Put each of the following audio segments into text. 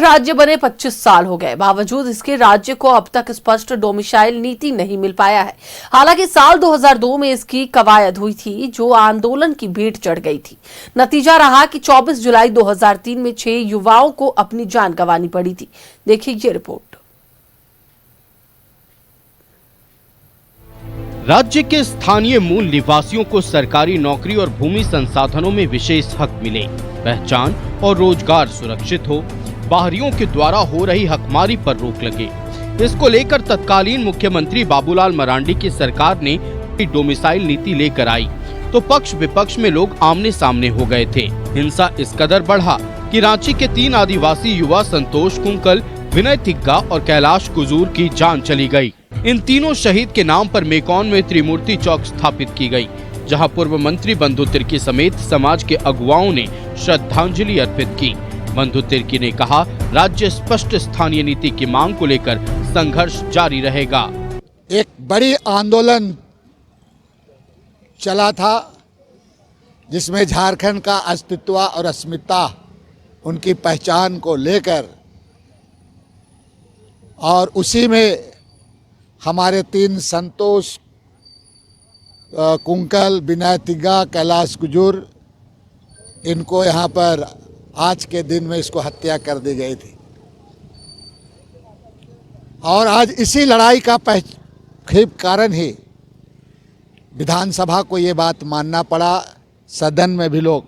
राज्य बने 25 साल हो गए, बावजूद इसके राज्य को अब तक स्पष्ट डोमिसाइल नीति नहीं मिल पाया है। हालांकि साल 2002 में इसकी कवायद हुई थी, जो आंदोलन की भेंट चढ़ गई थी। नतीजा रहा कि 24 जुलाई 2003 में 6 युवाओं को अपनी जान गंवानी पड़ी थी। देखिए ये रिपोर्ट। राज्य के स्थानीय मूल निवासियों को सरकारी नौकरी और भूमि संसाधनों में विशेष हक मिले, पहचान और रोजगार सुरक्षित हो, बाहरियों के द्वारा हो रही हकमारी पर रोक लगे। इसको लेकर तत्कालीन मुख्यमंत्री बाबूलाल मरांडी की सरकार ने डोमिसाइल नीति लेकर आई तो पक्ष विपक्ष में लोग आमने सामने हो गए थे। हिंसा इस कदर बढ़ा कि रांची के 3 आदिवासी युवा संतोष कुंकल, विनय तिग्गा और कैलाश कुजूर की जान चली गई। इन तीनों शहीद के नाम पर मेकॉन में त्रिमूर्ति चौक स्थापित की गई, जहां पूर्व मंत्री बंधु तिर्की समेत समाज के अगुवाओं ने श्रद्धांजलि अर्पित की। बंधु तिर्की ने कहा, राज्य स्पष्ट स्थानीय नीति की मांग को लेकर संघर्ष जारी रहेगा। एक बड़ी आंदोलन चला था, जिसमें झारखंड का अस्तित्व और अस्मिता, उनकी पहचान को लेकर, और उसी में हमारे 3 संतोष कुंकल, विनय तिग्गा, कैलाश कुजूर, इनको यहाँ पर आज के दिन में इसको हत्या कर दी गई थी। और आज इसी लड़ाई का कारण ही विधानसभा को ये बात मानना पड़ा। सदन में भी लोग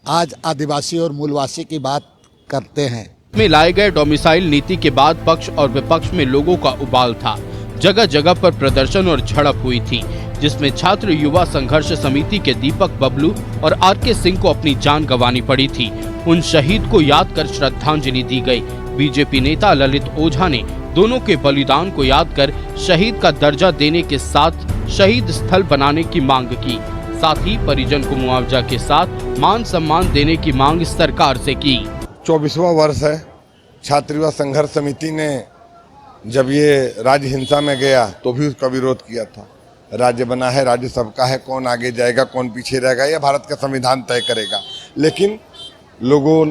आज आदिवासी और मूलवासी की बात करते हैं। में लाए गए डोमिसाइल नीति के बाद पक्ष और विपक्ष में लोगों का उबाल था। जगह जगह पर प्रदर्शन और झड़प हुई थी, जिसमें छात्र युवा संघर्ष समिति के दीपक बबलू और आर.के. सिंह को अपनी जान गंवानी पड़ी थी। उन शहीद को याद कर श्रद्धांजलि दी गई। बीजेपी नेता ललित ओझा ने दोनों के बलिदान को याद कर शहीद का दर्जा देने के साथ शहीद स्थल बनाने की मांग की। साथ ही परिजन को मुआवजा के साथ मान सम्मान देने की मांग सरकार से की। 24वां वर्ष है। छात्र युवा संघर्ष समिति ने जब ये राज्य हिंसा में गया तो भी उसका विरोध किया था। राज्य बना है, राज्य सबका है, कौन आगे जाएगा कौन पीछे रहेगा यह भारत का संविधान तय करेगा। लेकिन लोगों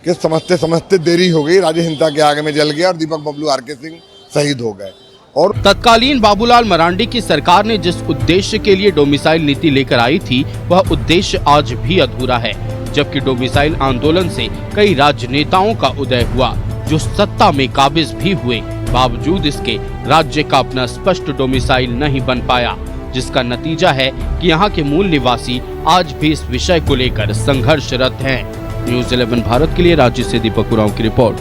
के समझते समझते देरी हो गई, राज्य हिंसा के आगे में जल गया और दीपक बबलू, आर.के. सिंह शहीद हो गए। और तत्कालीन बाबूलाल मरांडी की सरकार ने जिस उद्देश्य के लिए डोमिसाइल नीति लेकर आई थी, वह उद्देश्य आज भी अधूरा है। जबकि डोमिसाइल आंदोलन से कई राजनेताओं का उदय हुआ, जो सत्ता में काबिज भी हुए, बावजूद इसके राज्य का अपना स्पष्ट डोमिसाइल नहीं बन पाया, जिसका नतीजा है कि यहाँ के मूल निवासी आज भी इस विषय को लेकर संघर्षरत हैं। न्यूज़ 11 भारत के लिए रांची से दीपक उरांव की report.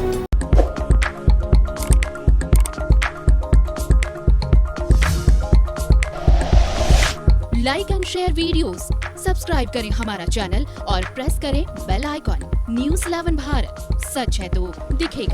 Like and share videos, subscribe करें हमारा चैनल और प्रेस करें बेल आइकॉन। न्यूज़ 11 भारत, सच है तो दिखेगा।